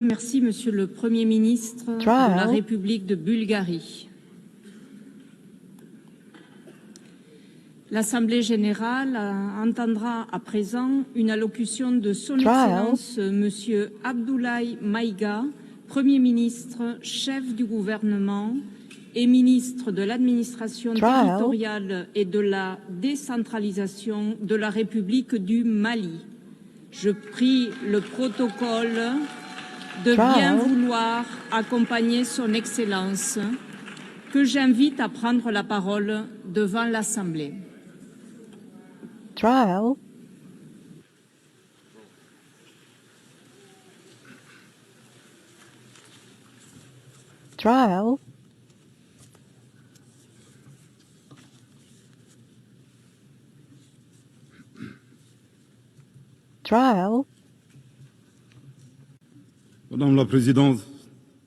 Merci, Monsieur le Premier ministre de la République de Bulgarie. L'Assemblée générale entendra à présent une allocution de Son Excellence Monsieur Abdoulaye Maïga, Premier ministre, chef du gouvernement et ministre de l'administration territoriale et de la décentralisation de la République du Mali. Je prie le protocole de bien vouloir accompagner Son Excellence, que j'invite à prendre la parole devant l'Assemblée. Trial. Trial. Trial. Madame la Présidente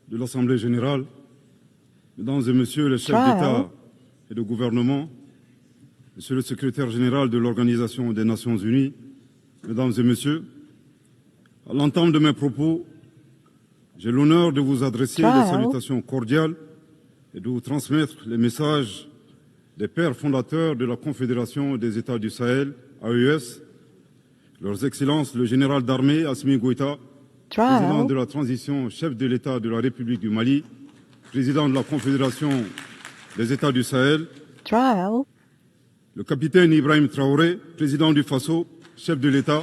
de l'Assemblée générale, Mesdames et Messieurs les chefs d'État et de gouvernement, Monsieur le Secrétaire général de l'Organisation des Nations Unies, Mesdames et Messieurs, à l'entame de mes propos, j'ai l'honneur de vous adresser des salutations cordiales et de vous transmettre les messages des pères fondateurs de la Confédération des États du Sahel, AES, Leurs Excellences le général d'armée Assimi Goïta, président de la transition, chef de l'État de la République du Mali, président de la Confédération des États du Sahel, le capitaine Ibrahim Traoré, président du Faso, chef de l'État,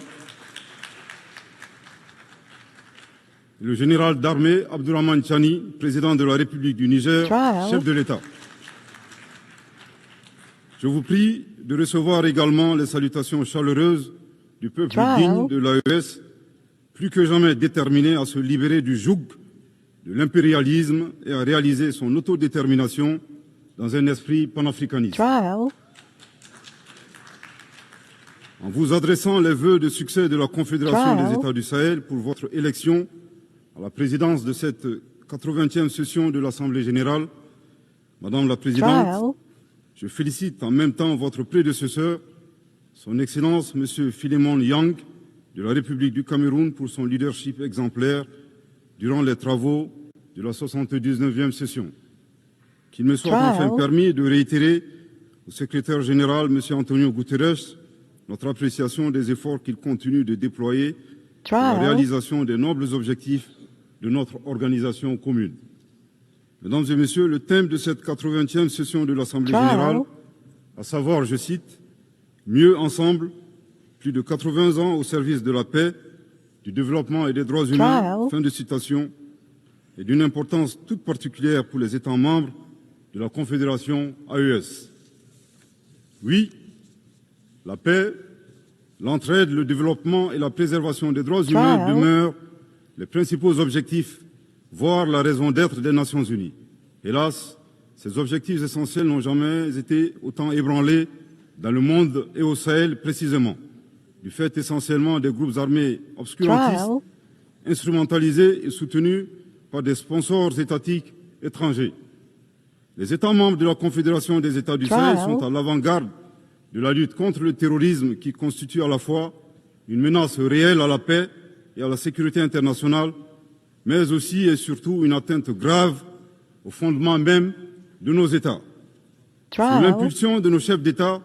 le général d'armée Abdourahmane Chani, président de la République du Niger, chef de l'État. Je vous prie de recevoir également les salutations chaleureuses du peuple digne de l'AES, plus que jamais déterminé à se libérer du joug de l'impérialisme et à réaliser son autodétermination dans un esprit panafricaniste. En vous adressant les vœux de succès de la Confédération des États du Sahel pour votre élection à la présidence de cette 80e session de l'Assemblée générale, Madame la Présidente, je félicite en même temps votre prédécesseur, Son Excellence Monsieur Philémon Yang, de la République du Cameroun pour son leadership exemplaire durant les travaux de la 79e session. Qu'il me soit enfin permis de réitérer au secrétaire général, M. Antonio Guterres, notre appréciation des efforts qu'il continue de déployer pour la réalisation des nobles objectifs de notre organisation commune. Mesdames et Messieurs, le thème de cette 80e session de l'Assemblée générale, à savoir, je cite, « Mieux ensemble », plus de 80 ans au service de la paix, du développement et des droits humains, fin de citation, est d'une importance toute particulière pour les États membres de la Confédération AES. Oui, la paix, l'entraide, le développement et la préservation des droits humains demeurent les principaux objectifs, voire la raison d'être des Nations Unies. Hélas, ces objectifs essentiels n'ont jamais été autant ébranlés dans le monde et au Sahel précisément, du fait essentiellement des groupes armés obscurantistes, instrumentalisés et soutenus par des sponsors étatiques étrangers. Les États membres de la Confédération des États du Sahel sont à l'avant-garde de la lutte contre le terrorisme qui constitue à la fois une menace réelle à la paix et à la sécurité internationale, mais aussi et surtout une atteinte grave au fondement même de nos États. Sous l'impulsion de nos chefs d'État,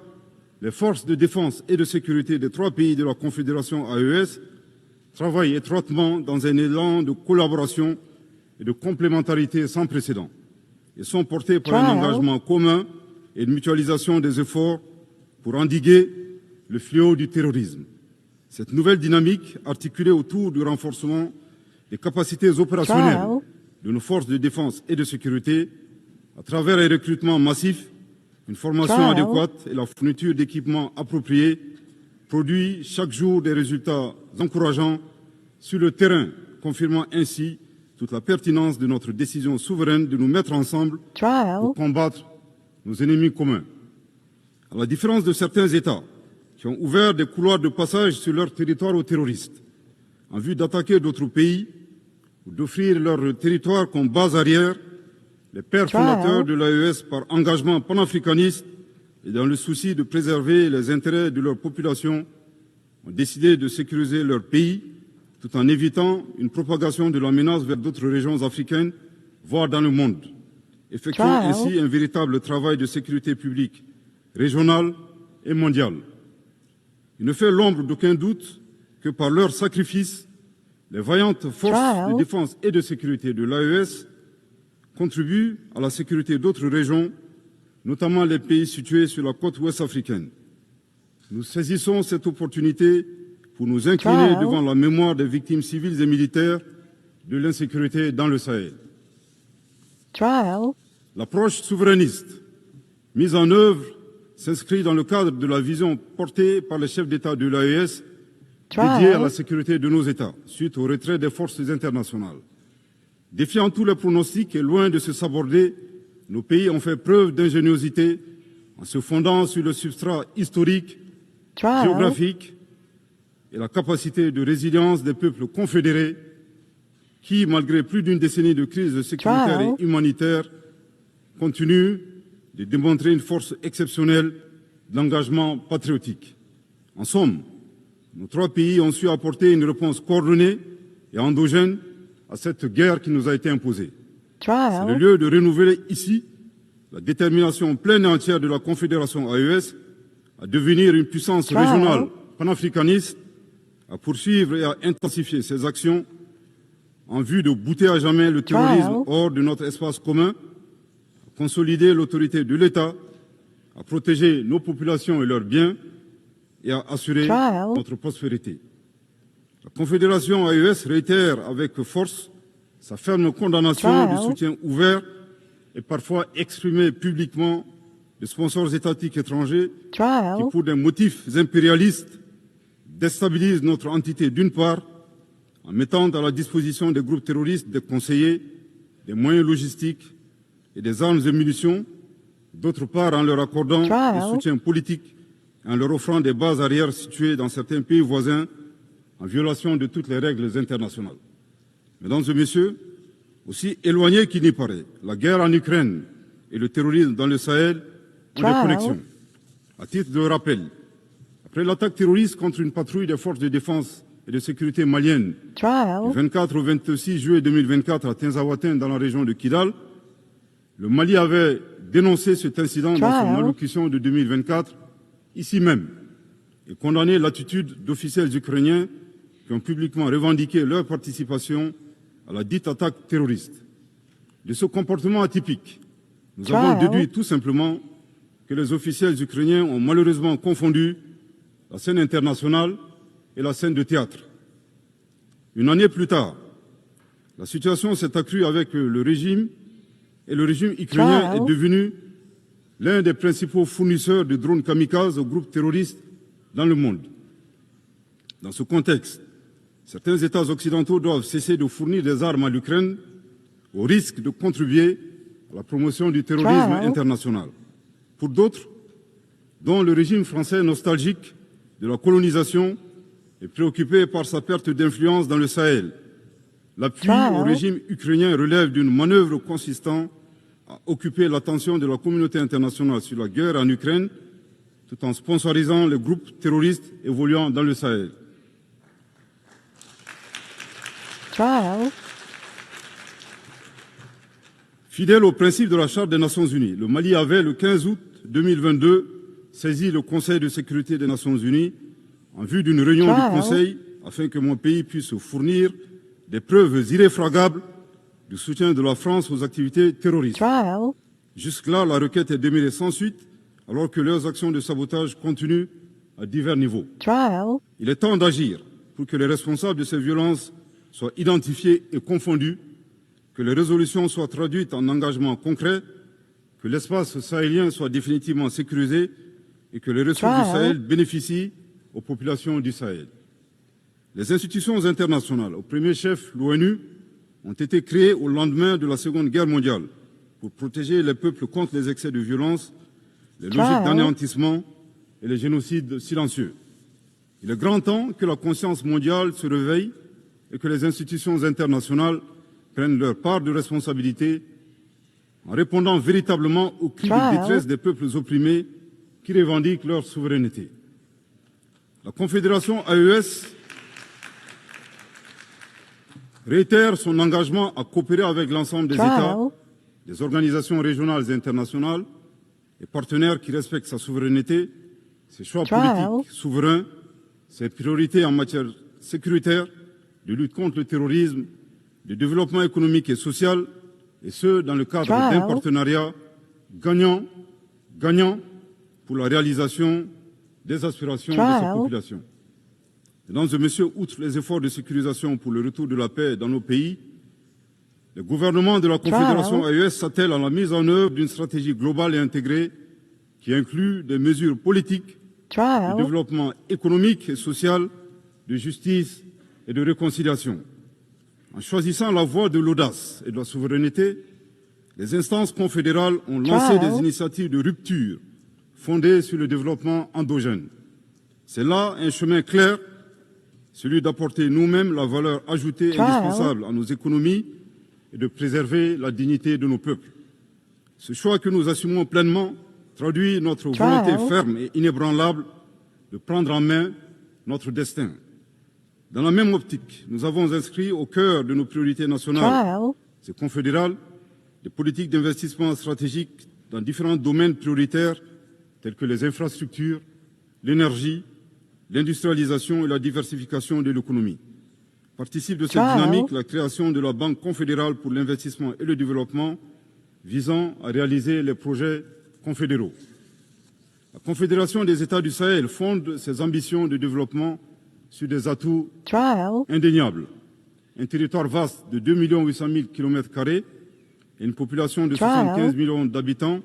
les forces de défense et de sécurité des 3 pays de la Confédération AES travaillent étroitement dans un élan de collaboration et de complémentarité sans précédent et sont portés par un engagement commun et de mutualisation des efforts pour endiguer le fléau du terrorisme. Cette nouvelle dynamique, articulée autour du renforcement des capacités opérationnelles de nos forces de défense et de sécurité, à travers un recrutement massif, une formation adéquate et la fourniture d'équipements appropriés, produit chaque jour des résultats encourageants sur le terrain, confirmant ainsi toute la pertinence de notre décision souveraine de nous mettre ensemble pour combattre nos ennemis communs. À la différence de certains États qui ont ouvert des couloirs de passage sur leur territoire aux terroristes, en vue d'attaquer d'autres pays ou d'offrir leur territoire comme base arrière, les pères fondateurs de l'AES, par engagement panafricaniste et dans le souci de préserver les intérêts de leur population, ont décidé de sécuriser leur pays tout en évitant une propagation de la menace vers d'autres régions africaines, voire dans le monde, effectuant ainsi un véritable travail de sécurité publique régionale et mondiale. Il ne fait l'ombre d'aucun doute que par leur sacrifice, les vaillantes forces de défense et de sécurité de l'AES contribuent à la sécurité d'autres régions, notamment les pays situés sur la côte ouest africaine. Nous saisissons cette opportunité pour nous incliner devant la mémoire des victimes civiles et militaires de l'insécurité dans le Sahel. L'approche souverainiste mise en œuvre s'inscrit dans le cadre de la vision portée par les chefs d'État de l'AES dédiée à la sécurité de nos États, suite au retrait des forces internationales. Défiant tous les pronostics et loin de se saborder, nos pays ont fait preuve d'ingéniosité en se fondant sur le substrat historique, géographique et la capacité de résilience des peuples confédérés qui, malgré plus d'une décennie de crise sécuritaire et humanitaire, continuent de démontrer une force exceptionnelle d'engagement patriotique. En somme, nos trois pays ont su apporter une réponse coordonnée et endogène à cette guerre qui nous a été imposée. C'est le lieu de renouveler ici la détermination pleine et entière de la Confédération AES à devenir une puissance régionale panafricaniste, à poursuivre et à intensifier ses actions en vue de bouter à jamais le terrorisme hors de notre espace commun, à consolider l'autorité de l'État, à protéger nos populations et leurs biens et à assurer notre prospérité. La Confédération AES réitère avec force sa ferme condamnation du soutien ouvert et parfois exprimé publiquement de sponsors étatiques étrangers qui, pour des motifs impérialistes, déstabilisent notre entité d'une part, en mettant à la disposition des groupes terroristes des conseillers, des moyens logistiques et des armes et munitions, d'autre part en leur accordant des soutiens politiques et en leur offrant des bases arrières situées dans certains pays voisins en violation de toutes les règles internationales. Mesdames et messieurs, aussi éloigné qu'il n'y paraît, la guerre en Ukraine et le terrorisme dans le Sahel ont des connexions. À titre de rappel, après l'attaque terroriste contre une patrouille des forces de défense et de sécurité maliennes du 24 au 26 juillet 2024 à Tinzaouaten dans la région de Kidal, le Mali avait dénoncé cet incident dans son allocution de 2024, ici même, et condamné l'attitude d'officiels ukrainiens qui ont publiquement revendiqué leur participation à la dite attaque terroriste. De ce comportement atypique, nous avons déduit tout simplement que les officiels ukrainiens ont malheureusement confondu la scène internationale et la scène de théâtre. Une année plus tard, la situation s'est accrue avec le régime et le régime ukrainien est devenu l'un des principaux fournisseurs de drones kamikazes aux groupes terroristes dans le monde. Dans ce contexte, certains États occidentaux doivent cesser de fournir des armes à l'Ukraine au risque de contribuer à la promotion du terrorisme international. Pour d'autres, dont le régime français nostalgique de la colonisation est préoccupé par sa perte d'influence dans le Sahel, l'appui au régime ukrainien relève d'une manœuvre consistant à occuper l'attention de la communauté internationale sur la guerre en Ukraine, tout en sponsorisant les groupes terroristes évoluant dans le Sahel. Fidèle au principe de la Charte des Nations Unies, le Mali avait, le 15 août 2022, saisi le Conseil de sécurité des Nations Unies en vue d'une réunion du Conseil afin que mon pays puisse fournir des preuves irréfragables du soutien de la France aux activités terroristes. Jusque-là, la requête est demeurée sans suite, alors que leurs actions de sabotage continuent à divers niveaux. Il est temps d'agir pour que les responsables de ces violences soient identifiés et confondus, que les résolutions soient traduites en engagements concrets, que l'espace sahélien soit définitivement sécurisé et que les ressources du Sahel bénéficient aux populations du Sahel. Les institutions internationales, au premier chef l'ONU, ont été créées au lendemain de la Seconde Guerre mondiale pour protéger les peuples contre les excès de violence, les logiques d'anéantissement et les génocides silencieux. Il est grand temps que la conscience mondiale se réveille et que les institutions internationales prennent leur part de responsabilité en répondant véritablement aux cris de détresse des peuples opprimés qui revendiquent leur souveraineté. La Confédération AES réitère son engagement à coopérer avec l'ensemble des États, des organisations régionales et internationales, et partenaires qui respectent sa souveraineté, ses choix politiques souverains, ses priorités en matière sécuritaire, de lutte contre le terrorisme, de développement économique et social, et ce, dans le cadre d'un partenariat gagnant pour la réalisation des aspirations de sa population. Mesdames et messieurs, outre les efforts de sécurisation pour le retour de la paix dans nos pays, le gouvernement de la Confédération AES s'attelle à la mise en œuvre d'une stratégie globale et intégrée qui inclut des mesures politiques, de développement économique et social, de justice et de réconciliation. En choisissant la voie de l'audace et de la souveraineté, les instances confédérales ont lancé des initiatives de rupture fondées sur le développement endogène. C'est là un chemin clair, celui d'apporter nous-mêmes la valeur ajoutée indispensable à nos économies et de préserver la dignité de nos peuples. Ce choix que nous assumons pleinement traduit notre volonté ferme et inébranlable de prendre en main notre destin. Dans la même optique, nous avons inscrit au cœur de nos priorités nationales, c'est confédéral, des politiques d'investissement stratégiques dans différents domaines prioritaires tels que les infrastructures, l'énergie, l'industrialisation et la diversification de l'économie. Participe de cette dynamique la création de la Banque confédérale pour l'investissement et le développement visant à réaliser les projets confédéraux. La Confédération des États du Sahel fonde ses ambitions de développement sur des atouts indéniables. Un territoire vaste de 2 800 000 km² et une population de 75 millions d'habitants,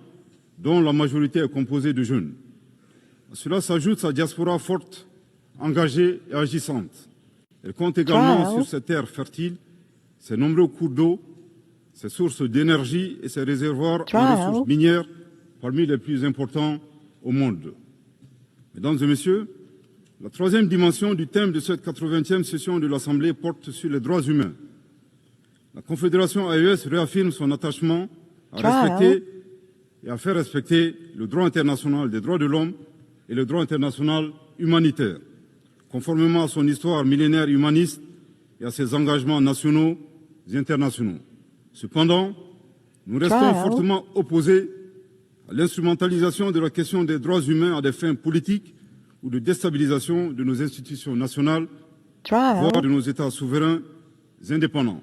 dont la majorité est composée de jeunes. À cela s'ajoute sa diaspora forte, engagée et agissante. Elle compte également sur ses terres fertiles, ses nombreux cours d'eau, ses sources d'énergie et ses réservoirs en ressources minières parmi les plus importants au monde. Mesdames et messieurs, la troisième dimension du thème de cette 80e session de l'Assemblée porte sur les droits humains. La Confédération AES réaffirme son attachement à respecter et à faire respecter le droit international des droits de l'homme et le droit international humanitaire, conformément à son histoire millénaire humaniste et à ses engagements nationaux et internationaux. Cependant, nous restons fortement opposés à l'instrumentalisation de la question des droits humains à des fins politiques ou de déstabilisation de nos institutions nationales, voire de nos États souverains indépendants.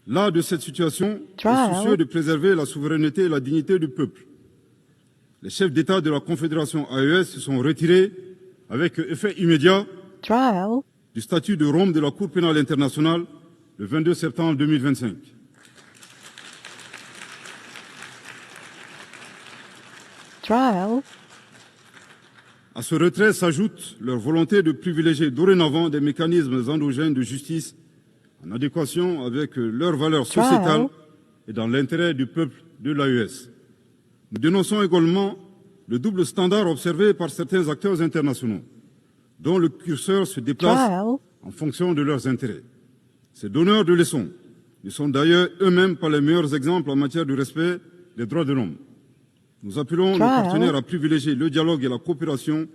Là de cette situation, est soucieux de préserver la souveraineté et la dignité du peuple. Les chefs d'État de la Confédération AES se sont retirés avec effet immédiat du statut de Rome de la Cour pénale internationale le 22 septembre 2025. À ce retrait s'ajoute leur volonté de privilégier dorénavant des mécanismes endogènes de justice en adéquation avec leurs valeurs sociétales et dans l'intérêt du peuple de l'AES. Nous dénonçons également le double standard observé par certains acteurs internationaux, dont le curseur se déplace en fonction de leurs intérêts. Ces donneurs de leçons ne sont d'ailleurs eux-mêmes pas les meilleurs exemples en matière de respect des droits de l'homme. Nous appelons nos partenaires à privilégier le dialogue et la coopération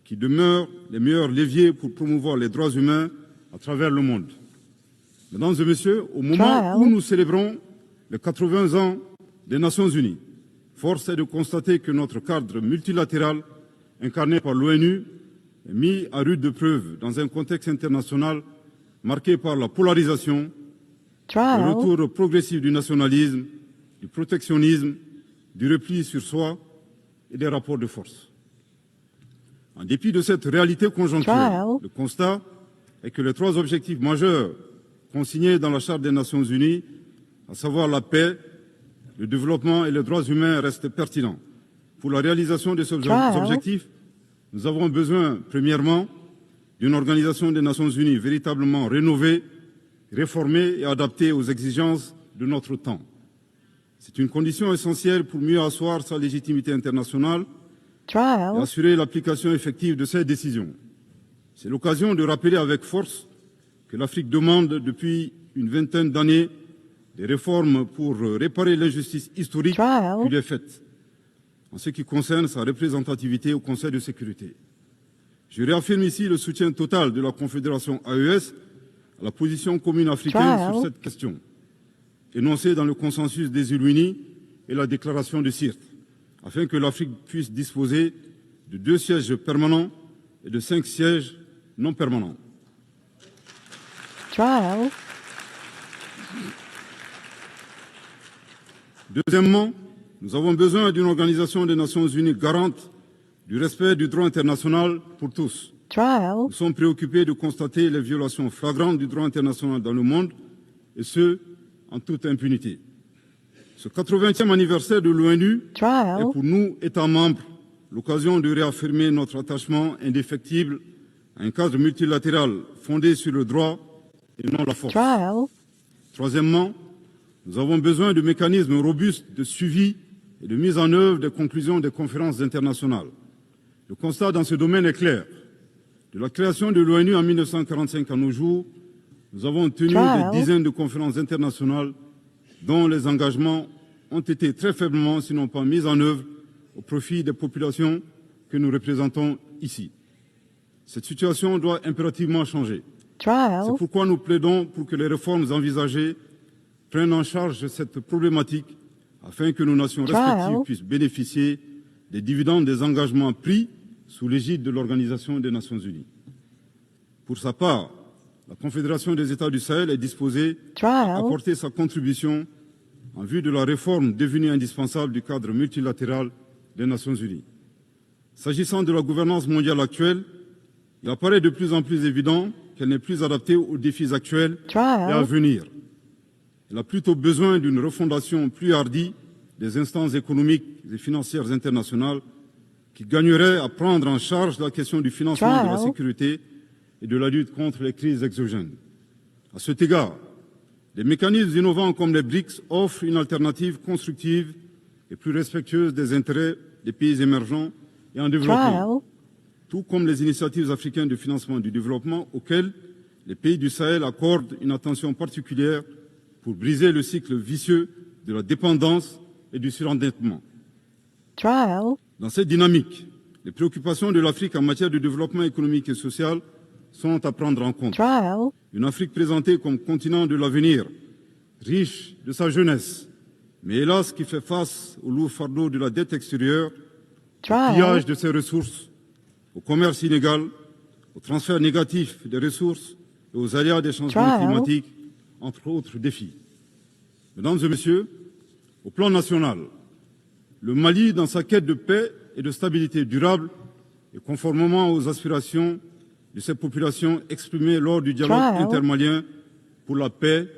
qui demeurent les meilleurs leviers pour promouvoir les droits humains à travers le monde. Mesdames et messieurs, au moment où nous célébrons les 80 ans des Nations Unies, force est de constater que notre cadre multilatéral, incarné par l'ONU, est mis à rude épreuve dans un contexte international marqué par la polarisation, le retour progressif du nationalisme, du protectionnisme, du repli sur soi et des rapports de force. En dépit de cette réalité conjoncturelle, le constat est que les trois objectifs majeurs consignés dans la Charte des Nations Unies, à savoir la paix, le développement et les droits humains, restent pertinents. Pour la réalisation de ces objectifs, nous avons besoin, premièrement, d'une organisation des Nations Unies véritablement rénovée, réformée et adaptée aux exigences de notre temps. C'est une condition essentielle pour mieux asseoir sa légitimité internationale et assurer l'application effective de ses décisions. C'est l'occasion de rappeler avec force que l'Afrique demande depuis une vingtaine d'années des réformes pour réparer l'injustice historique qui lui est faite en ce qui concerne sa représentativité au Conseil de sécurité. Je réaffirme ici le soutien total de la Confédération AES à la position commune africaine sur cette question, énoncée dans le consensus des îles Unies et la déclaration de Sirte, afin que l'Afrique puisse disposer de 2 sièges permanents et de 5 sièges non permanents. Deuxièmement, nous avons besoin d'une organisation des Nations Unies garante du respect du droit international pour tous. Nous sommes préoccupés de constater les violations flagrantes du droit international dans le monde, et ce, en toute impunité. Ce 80e anniversaire de l'ONU est pour nous, États membres, l'occasion de réaffirmer notre attachement indéfectible à un cadre multilatéral fondé sur le droit et non la force. Troisièmement, nous avons besoin de mécanismes robustes de suivi et de mise en œuvre des conclusions des conférences internationales. Le constat dans ce domaine est clair. De la création de l'ONU en 1945 à nos jours, nous avons tenu des dizaines de conférences internationales dont les engagements ont été très faiblement, sinon pas mis en œuvre, au profit des populations que nous représentons ici. Cette situation doit impérativement changer. C'est pourquoi nous plaidons pour que les réformes envisagées prennent en charge cette problématique afin que nos nations respectives puissent bénéficier des dividendes des engagements pris sous l'égide de l'Organisation des Nations Unies. Pour sa part, la Confédération des États du Sahel est disposée à apporter sa contribution en vue de la réforme devenue indispensable du cadre multilatéral des Nations Unies. S'agissant de la gouvernance mondiale actuelle, il apparaît de plus en plus évident qu'elle n'est plus adaptée aux défis actuels et à venir. Elle a plutôt besoin d'une refondation plus hardie des instances économiques et financières internationales qui gagneraient à prendre en charge la question du financement de la sécurité et de la lutte contre les crises exogènes. À cet égard, des mécanismes innovants comme les BRICS offrent une alternative constructive et plus respectueuse des intérêts des pays émergents et en développement, tout comme les initiatives africaines de financement du développement auxquelles les pays du Sahel accordent une attention particulière pour briser le cycle vicieux de la dépendance et du surendettement. Dans cette dynamique, les préoccupations de l'Afrique en matière de développement économique et social sont à prendre en compte. Une Afrique présentée comme continent de l'avenir, riche de sa jeunesse, mais hélas qui fait face au lourd fardeau de la dette extérieure, au pillage de ses ressources, au commerce inégal, au transfert négatif des ressources et aux aléas des changements climatiques, entre autres défis. Mesdames et messieurs, au plan national, le Mali, dans sa quête de paix et de stabilité durable, et conformément aux aspirations de ces populations exprimées lors du dialogue intermalien pour la paix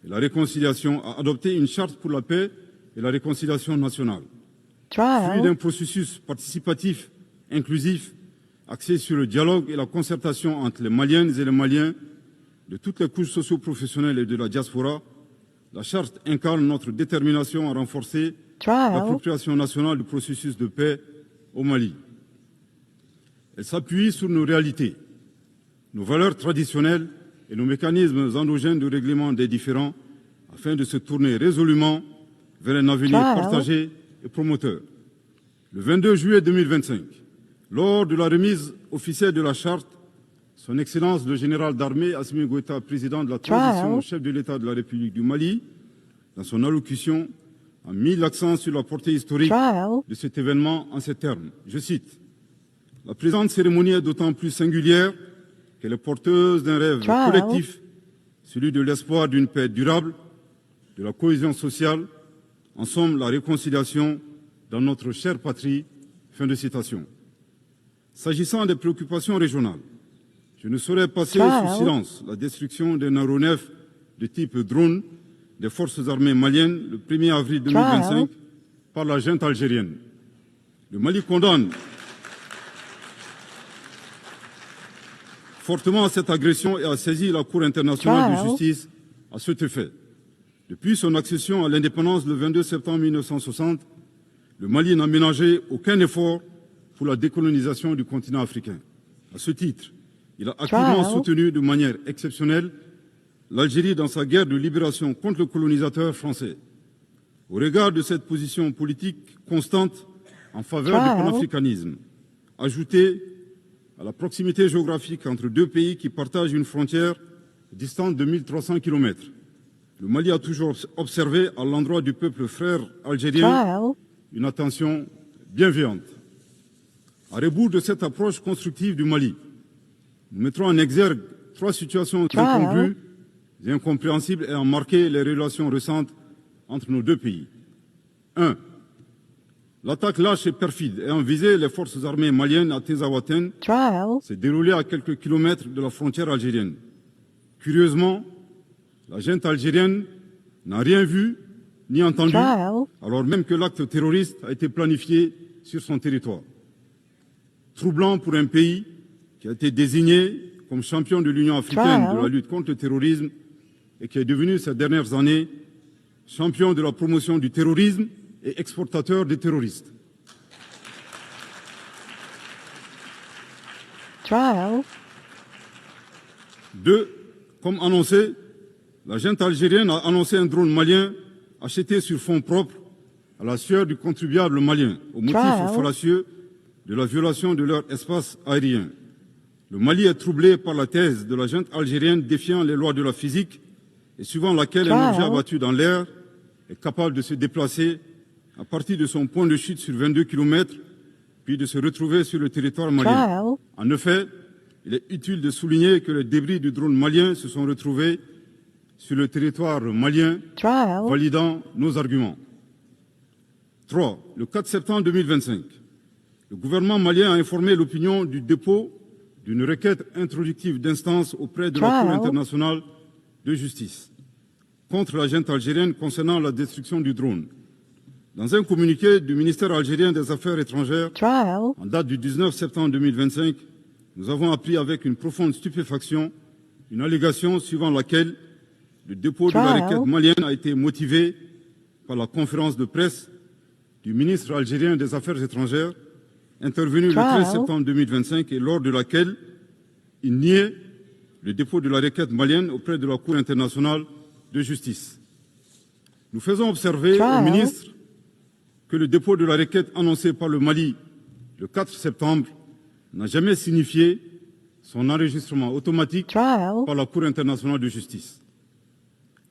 et la réconciliation, a adopté une charte pour la paix et la réconciliation nationale. Fruit d'un processus participatif, inclusif, axé sur le dialogue et la concertation entre les Maliennes et les Maliens de toutes les couches socio-professionnelles et de la diaspora, la charte incarne notre détermination à renforcer l'appropriation nationale du processus de paix au Mali. Elle s'appuie sur nos réalités, nos valeurs traditionnelles et nos mécanismes endogènes de règlement des différends afin de se tourner résolument vers un avenir partagé et promoteur. Le 22 juillet 2025, lors de la remise officielle de la charte, Son Excellence le général d'armée Assimi Goïta, président de la transition au chef de l'État de la République du Mali, dans son allocution, a mis l'accent sur la portée historique de cet événement en ces termes. Je cite : « La présente cérémonie est d'autant plus singulière qu'elle est porteuse d'un rêve collectif, celui de l'espoir d'une paix durable, de la cohésion sociale, en somme la réconciliation dans notre chère patrie. » Fin de citation. S'agissant des préoccupations régionales, je ne saurais passer sous silence la destruction d'un aéronef de type drone des forces armées maliennes le 1er avril 2025 par la junte algérienne. Le Mali condamne fortement cette agression et a saisi la Cour internationale de justice à cet effet. Depuis son accession à l'indépendance le 22 septembre 1960, le Mali n'a ménagé aucun effort pour la décolonisation du continent africain. À ce titre, il a activement soutenu de manière exceptionnelle l'Algérie dans sa guerre de libération contre le colonisateur français. Au regard de cette position politique constante en faveur du panafricanisme, ajoutée à la proximité géographique entre deux pays qui partagent une frontière distante de 1300 km. Le Mali a toujours observé à l'endroit du peuple frère algérien une attention bienveillante. À rebours de cette approche constructive du Mali, nous mettrons en exergue 3 situations incongrues et incompréhensibles ayant marqué les relations récentes entre nos deux pays. 1. L'attaque lâche et perfide ayant visé les forces armées maliennes à Tezawaten s'est déroulée à quelques kilomètres de la frontière algérienne. Curieusement, la junte algérienne n'a rien vu ni entendu, alors même que l'acte terroriste a été planifié sur son territoire. Troublant pour un pays qui a été désigné comme champion de l'Union africaine de la lutte contre le terrorisme et qui est devenu ces dernières années champion de la promotion du terrorisme et exportateur des terroristes. 2. Comme annoncé, la junte algérienne a annoncé un drone malien acheté sur fonds propres à la sueur du contribuable malien, au motif fallacieux de la violation de leur espace aérien. Le Mali est troublé par la thèse de la junte algérienne défiant les lois de la physique et suivant laquelle un objet abattu dans l'air est capable de se déplacer à partir de son point de chute sur 22 km, puis de se retrouver sur le territoire malien. En effet, il est utile de souligner que les débris du drone malien se sont retrouvés sur le territoire malien, validant nos arguments. 3. Le 4 septembre 2025, le gouvernement malien a informé l'opinion du dépôt d'une requête introductive d'instance auprès de la Cour internationale de justice contre la junte algérienne concernant la destruction du drone. Dans un communiqué du ministère algérien des Affaires étrangères, en date du 19 septembre 2025, nous avons appris avec une profonde stupéfaction une allégation suivant laquelle le dépôt de la requête malienne a été motivé par la conférence de presse du ministre algérien des Affaires étrangères intervenue le 13 septembre 2025 et lors de laquelle il niait le dépôt de la requête malienne auprès de la Cour internationale de justice. Nous faisons observer au ministre que le dépôt de la requête annoncé par le Mali le 4 septembre n'a jamais signifié son enregistrement automatique par la Cour internationale de justice.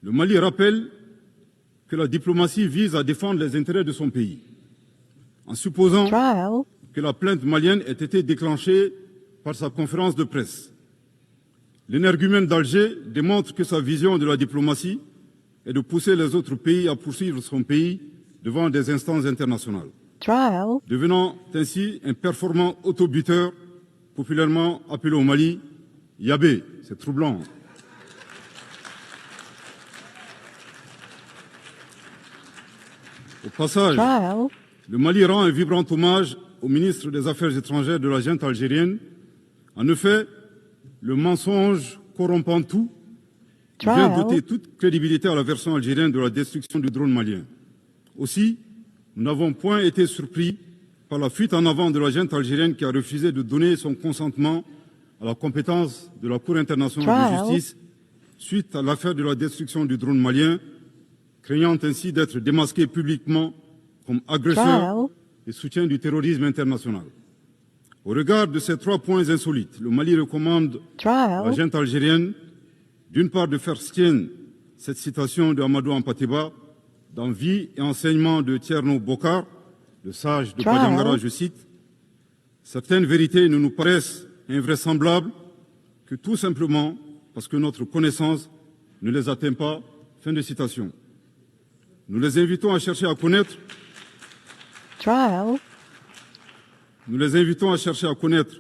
Le Mali rappelle que la diplomatie vise à défendre les intérêts de son pays. En supposant que la plainte malienne ait été déclenchée par sa conférence de presse, l'énergumène d'Alger démontre que sa vision de la diplomatie est de pousser les autres pays à poursuivre son pays devant des instances internationales, devenant ainsi un performant autobuteur, populairement appelé au Mali Yabé. C'est troublant. Au passage, le Mali rend un vibrant hommage au ministre des Affaires étrangères de la junte algérienne. En effet, le mensonge corrompant tout vient doter toute crédibilité à la version algérienne de la destruction du drone malien. Aussi, nous n'avons point été surpris par la fuite en avant de la junte algérienne qui a refusé de donner son consentement à la compétence de la Cour internationale de justice suite à l'affaire de la destruction du drone malien, craignant ainsi d'être démasqué publiquement comme agresseur et soutien du terrorisme international. Au regard de ces 3 points insolites, le Mali recommande à la junte algérienne, d'une part, de faire sienne cette citation de Amadou Hampâté-Bâ dans Vie et enseignement de Thierno Bokar, le sage de Padangara, je cite, « Certaines vérités ne nous paraissent invraisemblables que tout simplement parce que notre connaissance ne les atteint pas. » Fin de citation. Nous les invitons à chercher à connaître. Nous les invitons à chercher à connaître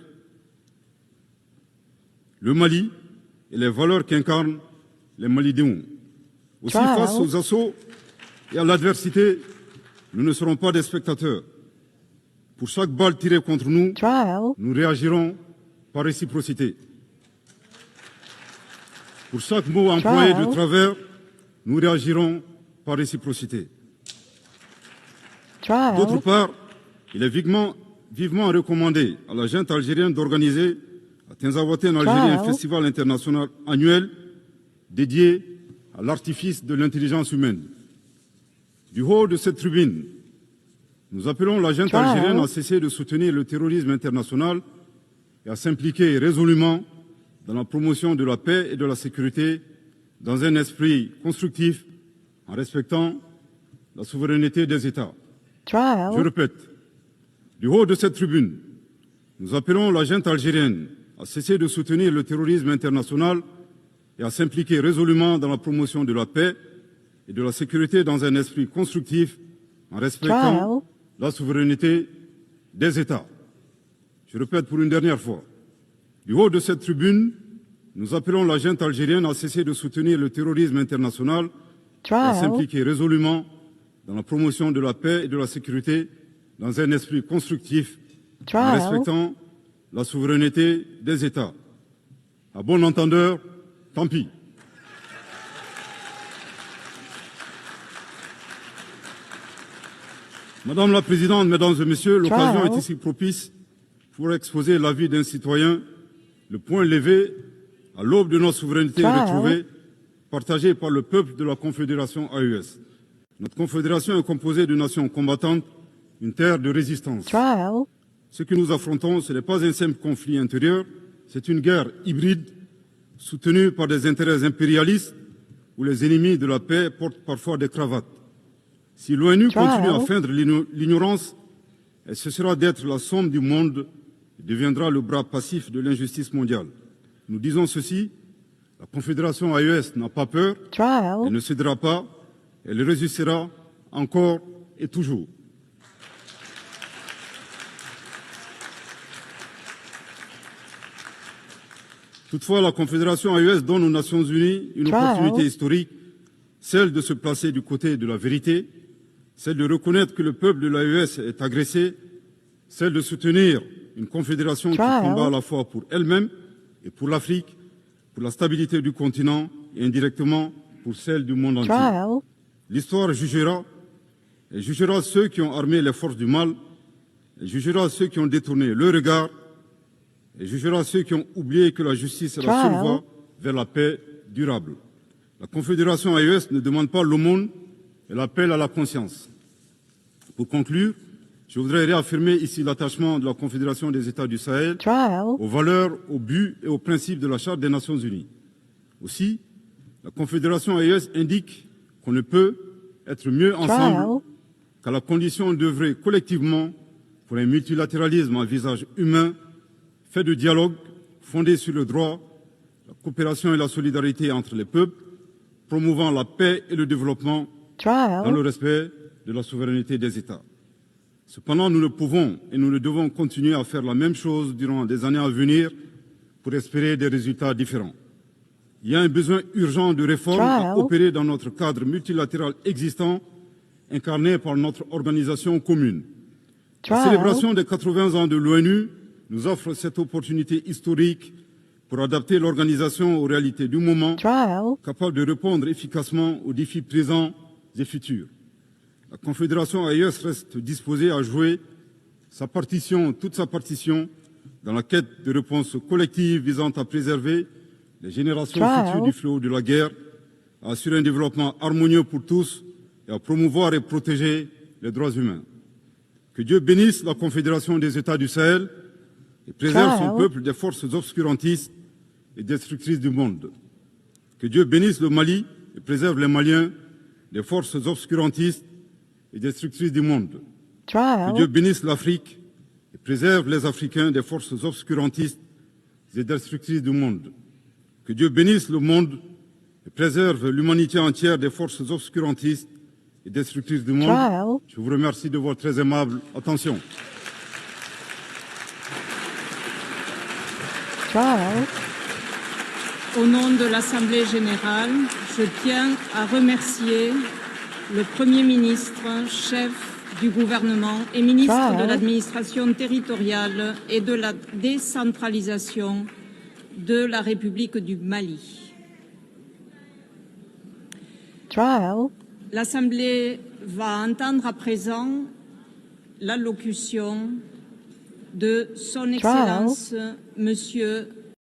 le Mali et les valeurs qu'incarnent les Malidéons. Aussi, face aux assauts et à l'adversité, nous ne serons pas des spectateurs. Pour chaque balle tirée contre nous, nous réagirons par réciprocité. Pour chaque mot employé de travers, nous réagirons par réciprocité. D'autre part, il est vivement recommandé à la junte algérienne d'organiser à Tinzaouaten en Algérie un festival international annuel dédié à l'artifice de l'intelligence humaine. Du haut de cette tribune, nous appelons la junte algérienne à cesser de soutenir le terrorisme international et à s'impliquer résolument dans la promotion de la paix et de la sécurité dans un esprit constructif en respectant la souveraineté des États. Je répète, du haut de cette tribune, nous appelons la junte algérienne à cesser de soutenir le terrorisme international et à s'impliquer résolument dans la promotion de la paix et de la sécurité dans un esprit constructif en respectant la souveraineté des États. Je répète pour une dernière fois, du haut de cette tribune, nous appelons la junte algérienne à cesser de soutenir le terrorisme international et à s'impliquer résolument dans la promotion de la paix et de la sécurité dans un esprit constructif en respectant la souveraineté des États. À bon entendeur, tant pis. Madame la Présidente, Mesdames et Messieurs, l'occasion est ici propice pour exposer l'avis d'un citoyen, le point levé à l'aube de notre souveraineté retrouvée, partagée par le peuple de la Confédération AES. Notre confédération est composée de nations combattantes, une terre de résistance. Ce que nous affrontons, ce n'est pas un simple conflit intérieur, c'est une guerre hybride soutenue par des intérêts impérialistes où les ennemis de la paix portent parfois des cravates. Si l'ONU continue à feindre l'ignorance, elle cessera d'être la somme du monde et deviendra le bras passif de l'injustice mondiale. Nous disons ceci, la Confédération AES n'a pas peur, elle ne cédera pas, elle résistera encore et toujours. Toutefois, la Confédération AES donne aux Nations Unies une opportunité historique, celle de se placer du côté de la vérité, celle de reconnaître que le peuple de l'AES est agressé, celle de soutenir une confédération qui combat à la fois pour elle-même et pour l'Afrique, pour la stabilité du continent et indirectement pour celle du monde entier. L'histoire jugera, elle jugera ceux qui ont armé les forces du mal, elle jugera ceux qui ont détourné le regard, elle jugera ceux qui ont oublié que la justice est la seule voie vers la paix durable. La Confédération AES ne demande pas l'aumône, elle appelle à la conscience. Pour conclure, je voudrais réaffirmer ici l'attachement de la Confédération des États du Sahel aux valeurs, aux buts et aux principes de la Charte des Nations Unies. Aussi, la Confédération AES indique qu'on ne peut être mieux ensemble qu'à la condition d'œuvrer collectivement pour un multilatéralisme à visage humain, fait de dialogue, fondé sur le droit, la coopération et la solidarité entre les peuples, promouvant la paix et le développement dans le respect de la souveraineté des États. Cependant, nous ne pouvons et nous ne devons continuer à faire la même chose durant des années à venir pour espérer des résultats différents. Il y a un besoin urgent de réforme à opérer dans notre cadre multilatéral existant, incarné par notre organisation commune. La célébration des 80 ans de l'ONU nous offre cette opportunité historique pour adapter l'organisation aux réalités du moment, capable de répondre efficacement aux défis présents et futurs. La Confédération AES reste disposée à jouer sa partition, toute sa partition, dans la quête de réponses collectives visant à préserver les générations futures du fléau de la guerre, à assurer un développement harmonieux pour tous et à promouvoir et protéger les droits humains. Que Dieu bénisse la Confédération des États du Sahel et préserve son peuple des forces obscurantistes et destructrices du monde. Que Dieu bénisse le Mali et préserve les Maliens des forces obscurantistes et destructrices du monde. Que Dieu bénisse l'Afrique et préserve les Africains des forces obscurantistes et destructrices du monde. Que Dieu bénisse le monde et préserve l'humanité entière des forces obscurantistes et destructrices du monde. Je vous remercie de votre très aimable attention. Au nom de l'Assemblée générale, je tiens à remercier le Premier ministre, chef du gouvernement et ministre de l'administration territoriale et de la décentralisation de la République du Mali. L'Assemblée va entendre à présent l'allocution de Son Excellence Monsieur